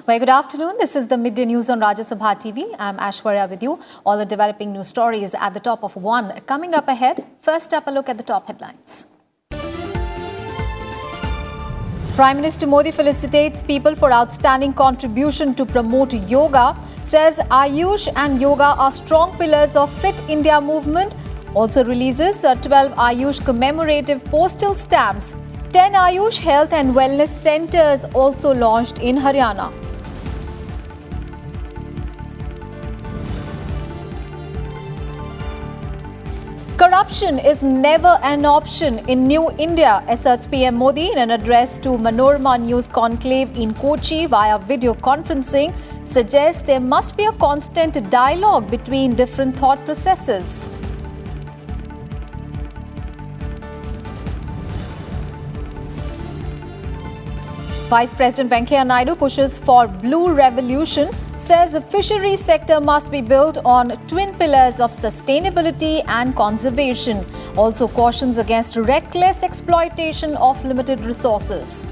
Very good afternoon. This is the midday news on Rajya Sabha TV. I'm Aishwarya with you. All the developing news stories at the top of one. Coming up ahead, first up a look at the top headlines. Prime Minister Modi felicitates people for outstanding contribution to promote yoga, says Ayush and yoga are strong pillars of Fit India movement. Also releases 12 Ayush commemorative postal stamps. 10 Ayush health and wellness centres also launched in Haryana. Corruption is never an option in New India, asserts PM Modi in an address to Manorama News Conclave in Kochi via video conferencing, suggests there must be a constant dialogue between different thought processes. Vice President Venkaiah Naidu pushes for blue revolution, says the fisheries sector must be built on twin pillars of sustainability and conservation. Also cautions against reckless exploitation of limited resources.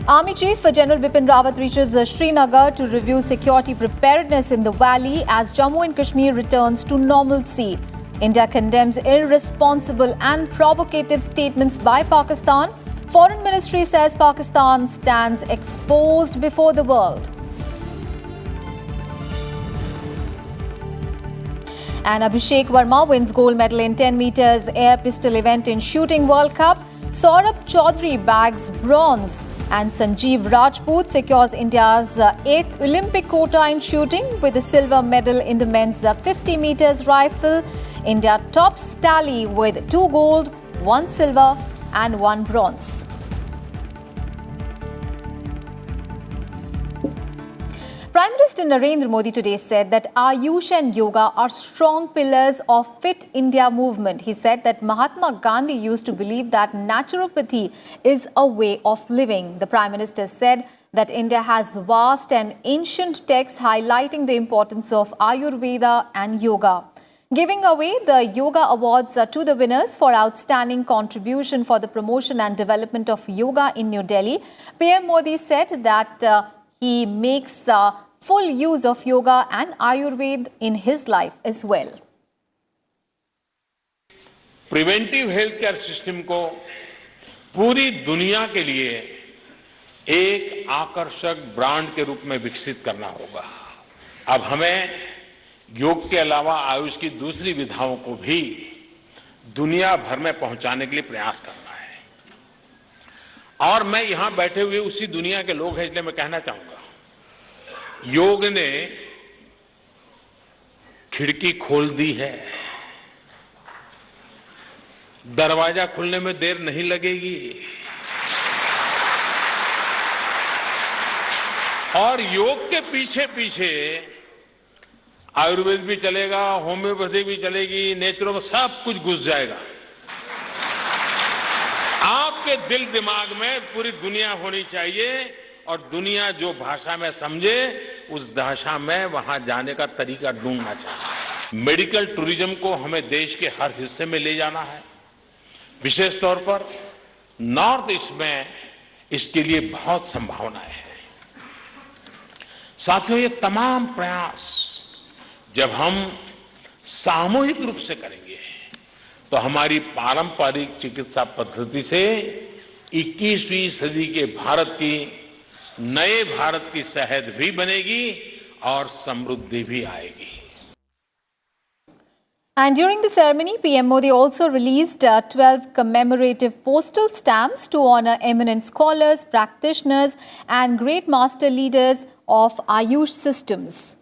Army Chief General Bipin Rawat reaches Srinagar to review security preparedness in the valley as Jammu and Kashmir returns to normalcy. India condemns irresponsible and provocative statements by Pakistan. Foreign Ministry says Pakistan stands exposed before the world. And Abhishek Verma wins gold medal in 10 meters air pistol event in Shooting World Cup. Saurabh Chaudhary bags bronze. And Sanjeev Rajput secures India's 8th Olympic quota in shooting with a silver medal in the men's 50 meters rifle. India tops tally with 2 gold, 1 silver and 1 bronze. Prime Minister Narendra Modi today said that Ayush and yoga are strong pillars of Fit India movement. He said that Mahatma Gandhi used to believe that naturopathy is a way of living. The Prime Minister said that India has vast and ancient texts highlighting the importance of Ayurveda and yoga. Giving away the Yoga Awards to the winners for outstanding contribution for the promotion and development of yoga in New Delhi, PM Modi said that he makes full use of yoga and Ayurveda in his life as well. Preventive health care system को पूरी दुनिया के लिए एक आकर्षक brand के रूप में विकसित करना होगा। अब हमें योग के अलावा आयुष की दूसरी विधाओं को भी दुनिया भर में पहुंचाने के लिए प्रयास करना है। और मैं यहां बैठे हुए उसी दुनिया के लोग हैं, इसलिए मैं कहना चाहूंगा, योग ने खिड़की खोल दी है, दरवाजा खुलने में देर नहीं लगेगी और योग के पीछे पीछे आयुर्वेद भी चलेगा, होम्योपैथी भी चलेगी, नेचुरों सब कुछ घुस जाएगा। आपके दिल दिमाग में पूरी दुनिया होनी चाहिए और दुनिया जो भाषा में समझे उस भाषा में वहां जाने का तरीका ढूंढना चाहिए। मेडिकल टूरिज्म को हमें देश के हर हिस्से में ले जाना है। विशेष तौर पर नॉर्थ ईस्ट में इसके लिए बहुत संभावनाएं हैं। साथियों, ये तमाम प्रयास जब हम सामूहिक रूप से करेंगे तो हमारी पारंपरिक चिकित्सा पद्धति से 21वीं सदी के भारत की, नए भारत की सेहत भी बनेगी और समृद्धि भी आएगी। And during the ceremony, PM Modi also released 12 commemorative postal stamps to honor eminent scholars, practitioners and great master leaders of Ayush systems.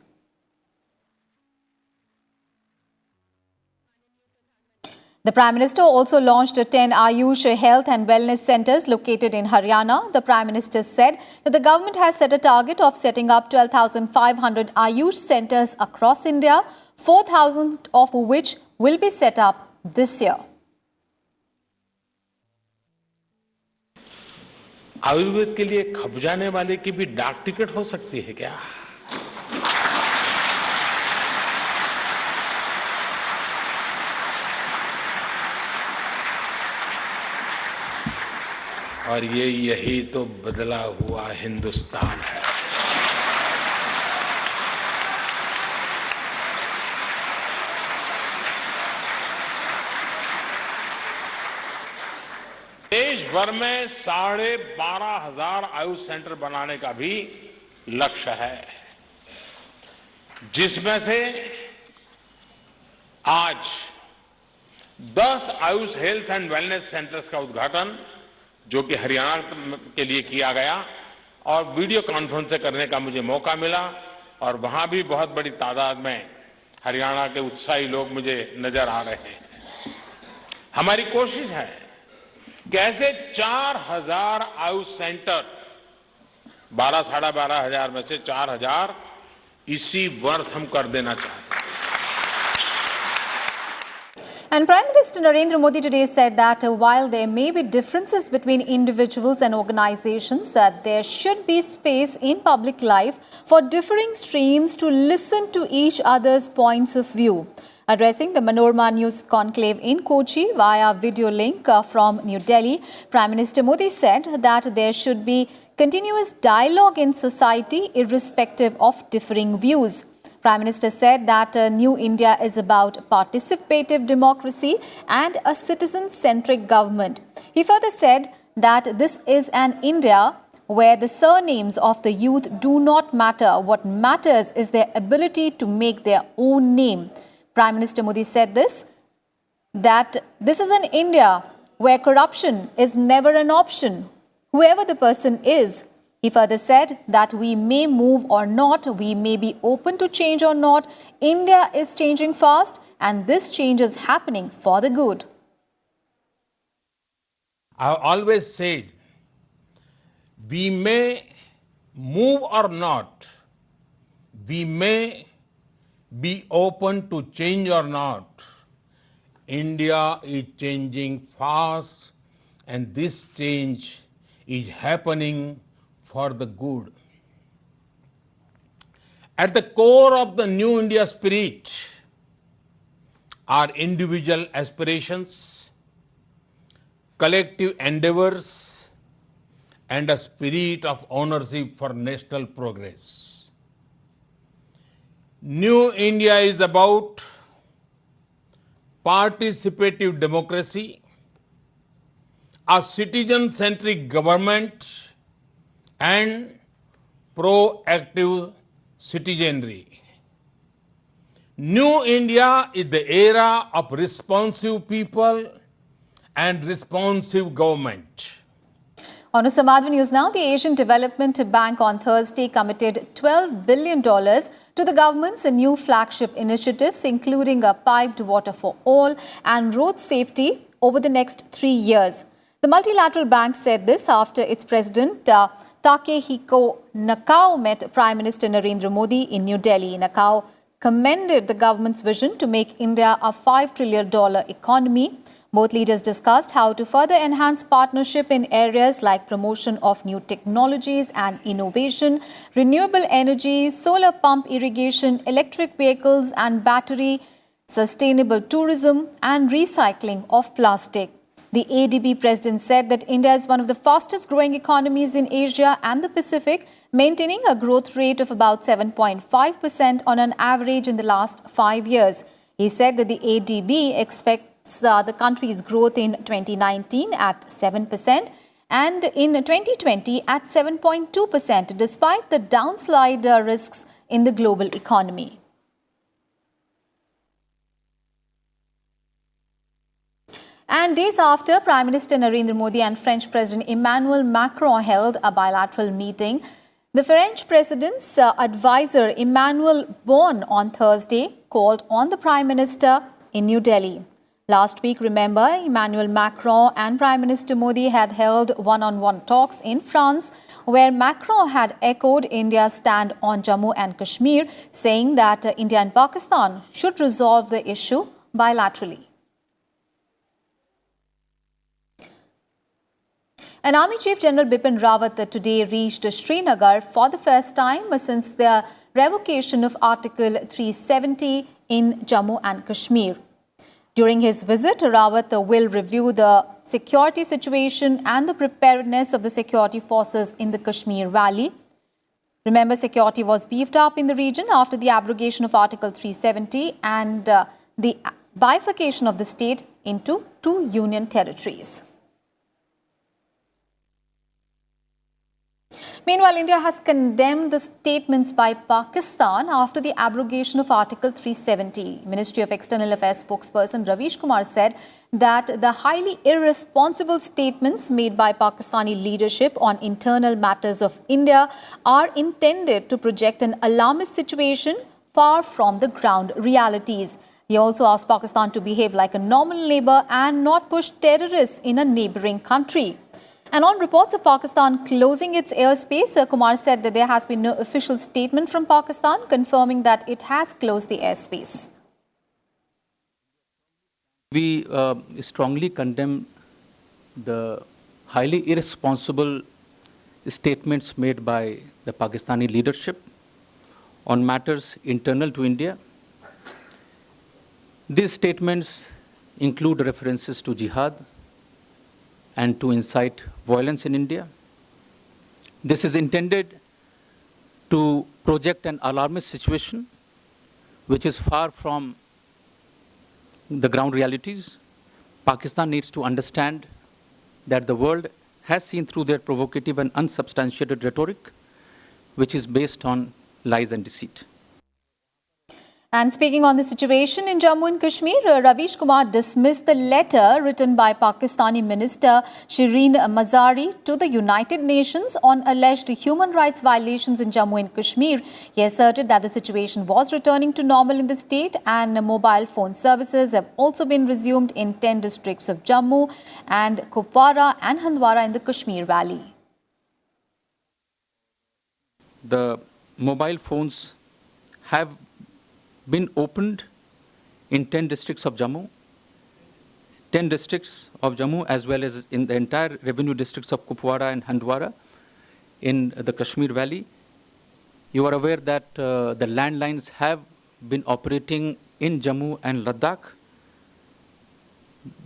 The Prime Minister also launched 10 Ayush health and wellness centres located in Haryana. The Prime Minister said that the government has set a target of setting up 12,500 Ayush centres across India, 4,000 of which will be set up this year. Ayurveda के लिए खप जाने वाले की भी डाक ticket हो सकती है क्या? और यही तो बदला हुआ हिंदुस्तान है। देश भर में 12,500 आयुष सेंटर बनाने का भी लक्ष्य है, जिसमें से आज 10 Ayush health and wellness centres का उद्घाटन, जो कि हरियाणा के लिए किया गया, और वीडियो कॉन्फ्रेंस से करने का मुझे मौका मिला, और वहां भी बहुत बड़ी तादाद में हरियाणा के उत्साही लोग मुझे नजर आ रहे हैं। हमारी कोशिश है कि ऐसे 4,000 आयुष सेंटर, 12,500 में से 4,000 इसी वर्ष हम कर देना चाहते हैं। And Prime Minister Narendra Modi today said that while there may be differences between individuals and organizations, that there should be space in public life for differing streams to listen to each other's points of view. Addressing the Manorama News Conclave in Kochi via video link from New Delhi, Prime Minister Modi said that there should be continuous dialogue in society irrespective of differing views. Prime Minister said that New India is about participative democracy and a citizen-centric government. He further said that this is an India where the surnames of the youth do not matter. What matters is their ability to make their own name. Prime Minister Modi said that this is an India where corruption is never an option, whoever the person is. He further said that we may move or not, we may be open to change or not. India is changing fast, and this change is happening for the good. I always said, we may move or not, we may be open to change or not. India is changing fast, and this change is happening for the good. At the core of the New India spirit are individual aspirations, collective endeavors, and a spirit of ownership for national progress. New India is about participative democracy, a citizen-centric government, and proactive citizenry. New India is the era of responsive people and responsive government. On to some other news now. The Asian Development Bank on Thursday committed $12 billion to the government's new flagship initiatives, including a piped water for all and road safety over the next 3 years. The multilateral bank said this after its president, Takehiko Nakao, met Prime Minister Narendra Modi in New Delhi. Nakao commended the government's vision to make India a $5 trillion economy. Both leaders discussed how to further enhance partnership in areas like promotion of new technologies and innovation, renewable energy, solar pump irrigation, electric vehicles and battery, sustainable tourism, and recycling of plastic. The ADB president said that India is one of the fastest growing economies in Asia and the Pacific, maintaining a growth rate of about 7.5% on an average in the last 5 years. He said that the ADB expects the country's growth in 2019 at 7% and in 2020 at 7.2%, despite the downslide risks in the global economy. And days after Prime Minister Narendra Modi and French President Emmanuel Macron held a bilateral meeting, the French President's advisor Emmanuel Bon on Thursday called on the Prime Minister in New Delhi. Last week, remember, Emmanuel Macron and Prime Minister Modi had held one-on-one talks in France, where Macron had echoed India's stand on Jammu and Kashmir, saying that India and Pakistan should resolve the issue bilaterally. And Army Chief General Bipin Rawat today reached Srinagar for the first time since the revocation of Article 370 in Jammu and Kashmir. During his visit, Rawat will review the security situation and the preparedness of the security forces in the Kashmir Valley. Remember, security was beefed up in the region after the abrogation of Article 370 and the bifurcation of the state into two union territories. Meanwhile, India has condemned the statements by Pakistan after the abrogation of Article 370. Ministry of External Affairs spokesperson Ravish Kumar said that the highly irresponsible statements made by Pakistani leadership on internal matters of India are intended to project an alarmist situation far from the ground realities. He also asked Pakistan to behave like a normal neighbor and not push terrorists in a neighboring country. And on reports of Pakistan closing its airspace, Kumar said that there has been no official statement from Pakistan confirming that it has closed the airspace. We strongly condemn the highly irresponsible statements made by the Pakistani leadership on matters internal to India. These statements include references to jihad and to incite violence in India. This is intended to project an alarmist situation which is far from the ground realities. Pakistan needs to understand that the world has seen through their provocative and unsubstantiated rhetoric, which is based on lies and deceit. And speaking on the situation in Jammu and Kashmir, Ravish Kumar dismissed the letter written by Pakistani Minister Shireen Mazari to the United Nations on alleged human rights violations in Jammu and Kashmir. He asserted that the situation was returning to normal in the state and mobile phone services have also been resumed in 10 districts of Jammu and Kupwara and Handwara in the Kashmir Valley. The mobile phones have been opened in 10 districts of Jammu, 10 districts of Jammu as well as in the entire revenue districts of Kupwara and Handwara in the Kashmir Valley. You are aware that the landlines have been operating in Jammu and Ladakh.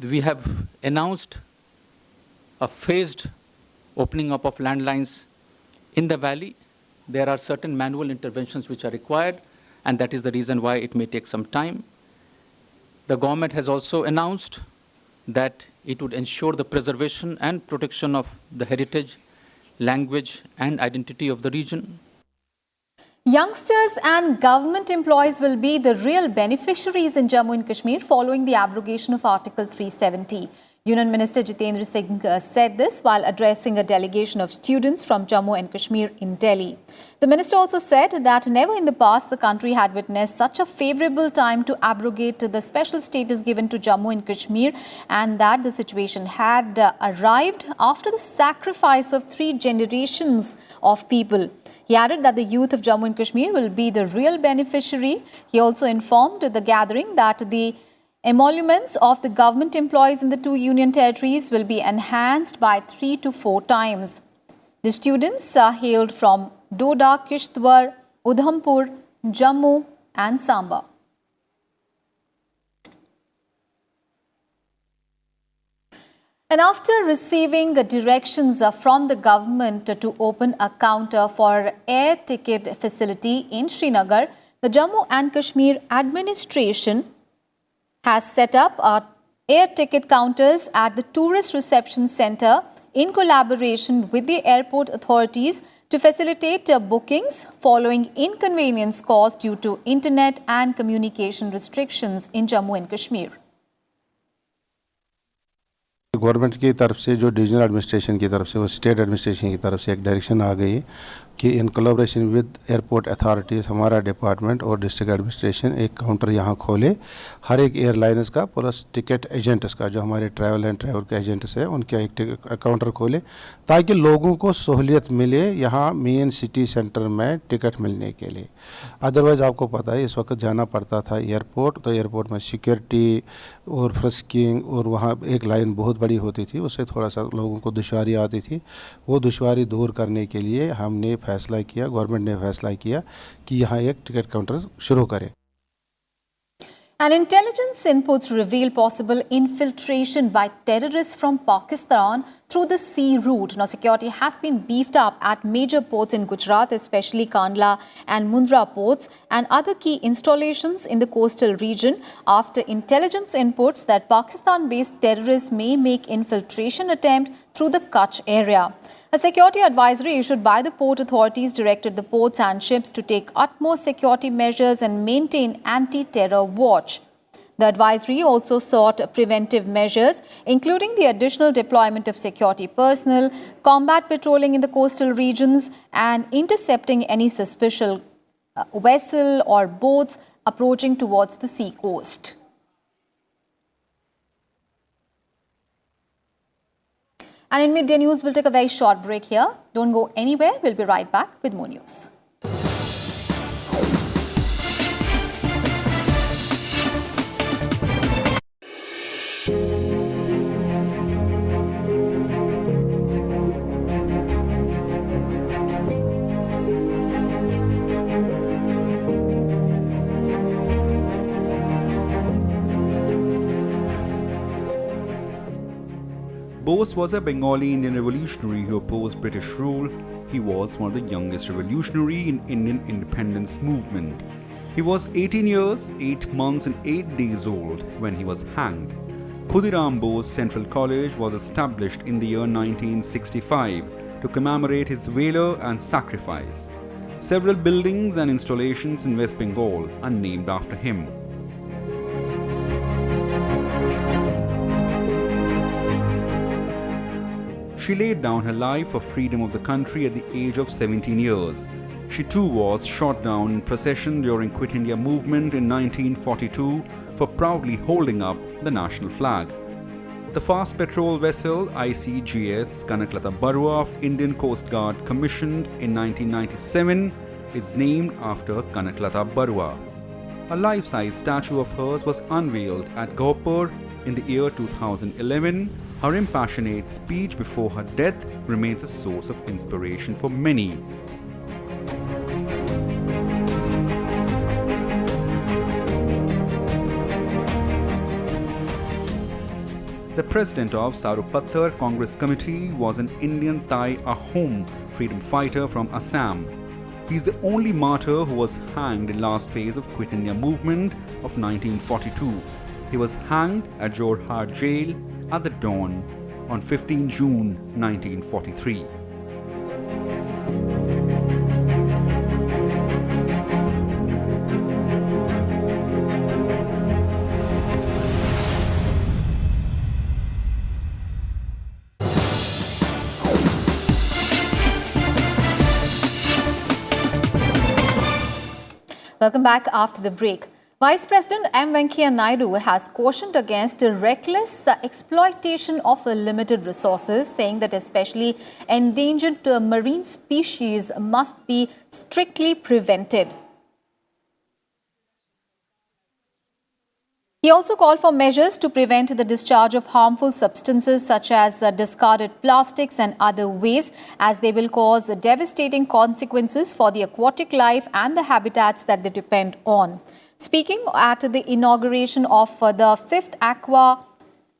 We have announced a phased opening up of landlines in the valley. There are certain manual interventions which are required, and that is the reason why it may take some time. The government has also announced that it would ensure the preservation and protection of the heritage, language and identity of the region. Youngsters and government employees will be the real beneficiaries in Jammu and Kashmir following the abrogation of Article 370. Union Minister Jitendra Singh said this while addressing a delegation of students from Jammu and Kashmir in Delhi. The minister also said that never in the past the country had witnessed such a favourable time to abrogate the special status given to Jammu and Kashmir, and that the situation had arrived after the sacrifice of 3 generations of people. He added that the youth of Jammu and Kashmir will be the real beneficiary. He also informed the gathering that the emoluments of the government employees in the 2 union territories will be enhanced by 3 to 4 times. The students hailed from Doda, Kishtwar, Udhampur, Jammu and Samba. And after receiving directions from the government to open a counter for air ticket facility in Srinagar, the Jammu and Kashmir administration has set up air ticket counters at the tourist reception center in collaboration with the airport authorities to facilitate bookings following inconvenience caused due to internet and communication restrictions in Jammu and Kashmir. Government की तरफ से जो divisional administration की तरफ से वो state administration की तरफ से एक डायरेक्शन आ गई है कि in collaboration with airport authorities हमारा डिपार्टमेंट और डिस्ट्रिक्ट एडमिनिस्ट्रेशन एक काउंटर यहाँ खोले हर एक एयरलाइंस का प्लस टिकट एजेंट्स का जो हमारे ट्रैवल एंड ट्रैवल के एजेंट्स हैं उनका एक काउंटर खोले ताकि लोगों को सहूलियत मिले यहाँ मेन सिटी सेंटर में टिकट मिलने के लिए। अदरवाइज़ आपको पता है इस वक्त जाना पड़ता था एयरपोर्ट, तो एयरपोर्ट में सिक्योरिटी और फ्रिस्किंग और वहाँ एक लाइन बहुत बड़ी होती थी, उससे थोड़ा सा लोगों को दुश्वारी आती थी। वो दुश्वारी दूर करने के लिए हमने फैसला किया, गवर्नमेंट ने फैसला किया कि यहाँ एक टिकट काउंटर शुरू करें। And intelligence inputs reveal possible infiltration by terrorists from Pakistan through the sea route. Now, security has been beefed up at major ports in Gujarat, especially Kandla and Mundra ports, and other key installations in the coastal region after intelligence inputs that Pakistan-based terrorists may make infiltration attempt through the Kutch area. A security advisory issued by the port authorities directed the ports and ships to take utmost security measures and maintain anti-terror watch. The advisory also sought preventive measures, including the additional deployment of security personnel, combat patrolling in the coastal regions, and intercepting any suspicious vessel or boats approaching towards the sea coast. And in midday news, we'll take a very short break here. Don't go anywhere. We'll be right back with more news. Bose was a Bengali Indian revolutionary who opposed British rule. He was one of the youngest revolutionaries in Indian independence movement. He was 18 years, 8 months and 8 days old when he was hanged. Khudiram Bose Central College was established in the year 1965 to commemorate his valor and sacrifice. Several buildings and installations in West Bengal are named after him. She laid down her life for freedom of the country at the age of 17 years. She too was shot down in procession during Quit India movement in 1942 for proudly holding up the national flag. The fast patrol vessel ICGS Kanaklata Barua of Indian Coast Guard, commissioned in 1997, is named after Kanaklata Barua. A life-size statue of hers was unveiled at Gopur in the year 2011. Her impassionate speech before her death remains a source of inspiration for many. The president of Sarupatthar Congress Committee was an Indian Thai Ahom freedom fighter from Assam. He is the only martyr who was hanged in last phase of Quit India movement of 1942. He was hanged at Jorhat jail at the dawn on 15 June 1943. Welcome back after the break. Vice President M. Venkaiah Naidu has cautioned against a reckless exploitation of limited resources, saying that especially endangered marine species must be strictly prevented. He also called for measures to prevent the discharge of harmful substances such as discarded plastics and other waste, as they will cause devastating consequences for the aquatic life and the habitats that they depend on. Speaking at the inauguration of the 5th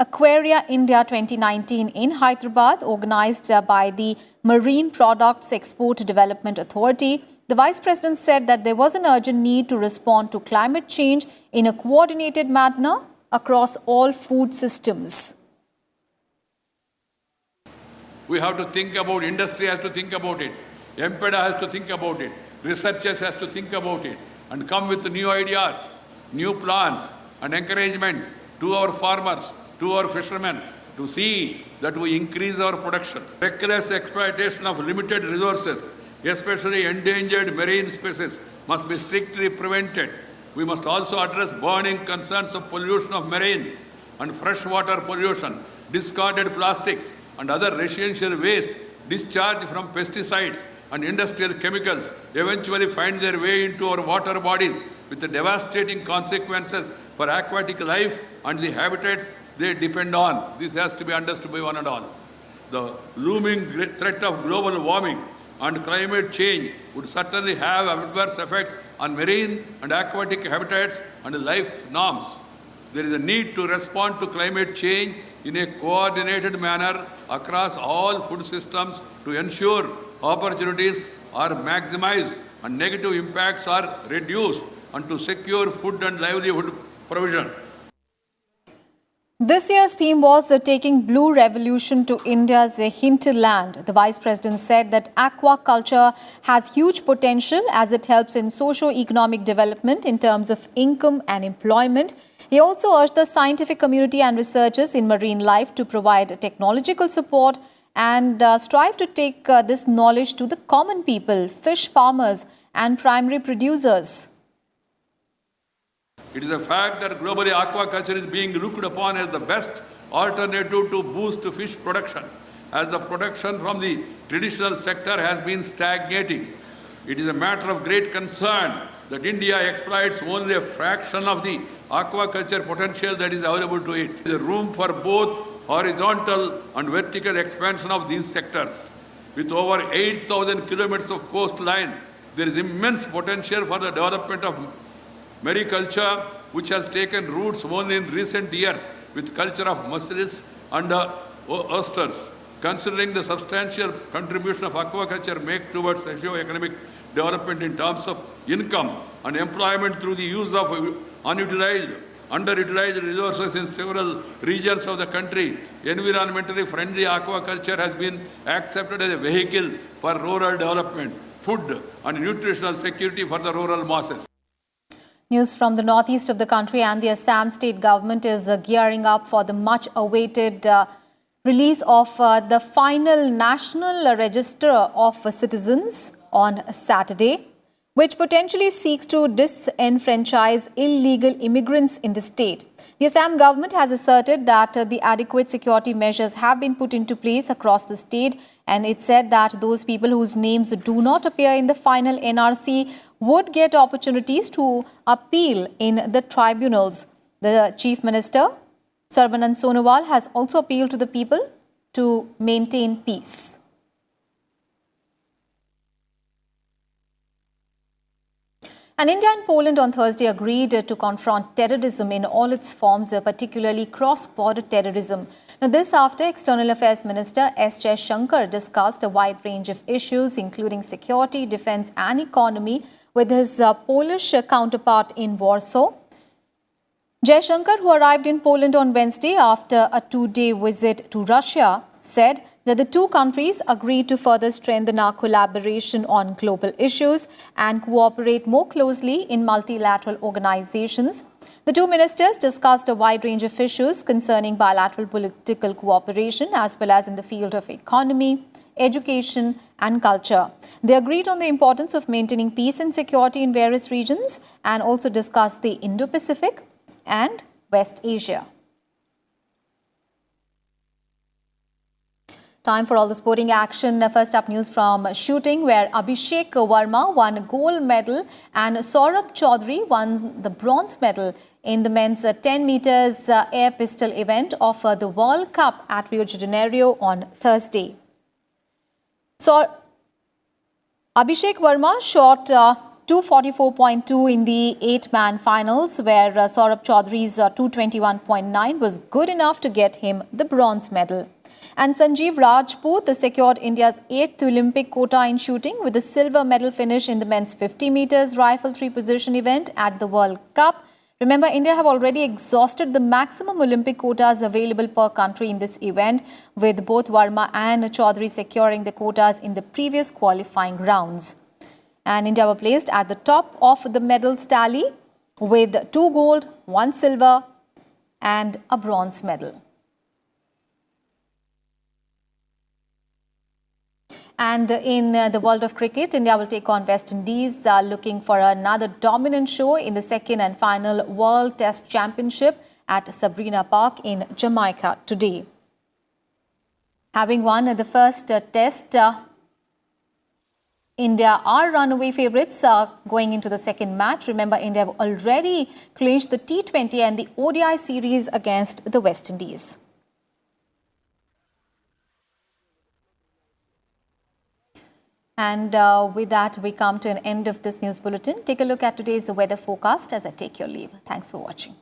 Aquaria India 2019 in Hyderabad, organized by the Marine Products Export Development Authority, the Vice President said that there was an urgent need to respond to climate change in a coordinated manner across all food systems. We have to think about, industry has to think about it, MPEDA has to think about it, researchers has to think about it, and come with new ideas, new plans and encouragement to our farmers, to our fishermen, to see that we increase our production. Reckless exploitation of limited resources, especially endangered marine species, must be strictly prevented. We must also address burning concerns of pollution of marine and freshwater pollution, discarded plastics and other residential waste discharged from pesticides and industrial chemicals eventually find their way into our water bodies with the devastating consequences for aquatic life and the habitats they depend on. This has to be understood by one and all. The looming threat of global warming and climate change would certainly have adverse effects on marine and aquatic habitats and life norms. There is a need to respond to climate change in a coordinated manner across all food systems to ensure opportunities are maximized and negative impacts are reduced and to secure food and livelihood provision. This year's theme was taking blue revolution to India's hinterland. The Vice President said that aquaculture has huge potential as it helps in socio-economic development in terms of income and employment. He also urged the scientific community and researchers in marine life to provide technological support and strive to take this knowledge to the common people, fish farmers and primary producers. It is a fact that globally aquaculture is being looked upon as the best alternative to boost fish production, as the production from the traditional sector has been stagnating. It is a matter of great concern that India exploits only a fraction of the aquaculture potential that is available to it. There is room for both horizontal and vertical expansion of these sectors. With over 8,000 kilometers of coastline, there is immense potential for the development of mariculture, which has taken roots only in recent years with culture of mussels and oysters. Considering the substantial contribution of aquaculture makes towards socio-economic development in terms of income and employment through the use of underutilized resources in several regions of the country, environmentally friendly aquaculture has been accepted as a vehicle for rural development, food and nutritional security for the rural masses. News from the northeast of the country and the Assam state government is gearing up for the much-awaited release of the final National Register of Citizens on Saturday, which potentially seeks to disenfranchise illegal immigrants in the state. The Assam government has asserted that the adequate security measures have been put into place across the state, and it said that those people whose names do not appear in the final NRC would get opportunities to appeal in the tribunals. The Chief Minister, Sarbanand Sonowal, has also appealed to the people to maintain peace. And India and Poland on Thursday agreed to confront terrorism in all its forms, particularly cross-border terrorism. Now, this after External Affairs Minister S. Jaishankar discussed a wide range of issues, including security, defense and economy, with his Polish counterpart in Warsaw. Jaishankar, who arrived in Poland on Wednesday after a two-day visit to Russia, said that the two countries agreed to further strengthen our collaboration on global issues and cooperate more closely in multilateral organizations. The two ministers discussed a wide range of issues concerning bilateral political cooperation as well as in the field of economy, education and culture. They agreed on the importance of maintaining peace and security in various regions and also discussed the Indo-Pacific and West Asia. Time for all the sporting action. First up, news from shooting, where Abhishek Verma won a gold medal and Saurabh Chaudhary won the bronze medal in the men's 10 meters air pistol event of the World Cup at Rio de Janeiro on Thursday. So, Abhishek Verma shot 244.2 in the 8-man finals, where Saurabh Chaudhary's 221.9 was good enough to get him the bronze medal. And Sanjeev Rajput secured India's 8th Olympic quota in shooting with a silver medal finish in the men's 50 meters rifle 3-position event at the World Cup. Remember, India have already exhausted the maximum Olympic quotas available per country in this event, with both Verma and Chaudhary securing the quotas in the previous qualifying rounds. And India were placed at the top of the medals tally with 2 gold, 1 silver and a bronze medal. And in the world of cricket, India will take on West Indies, looking for another dominant show in the second and final World Test Championship at Sabrina Park in Jamaica today. Having won the first test, India are runaway favourites going into the second match. Remember, India have already clinched the T20 and the ODI series against the West Indies. And with that, we come to an end of this news bulletin. Take a look at today's weather forecast as I take your leave. Thanks for watching.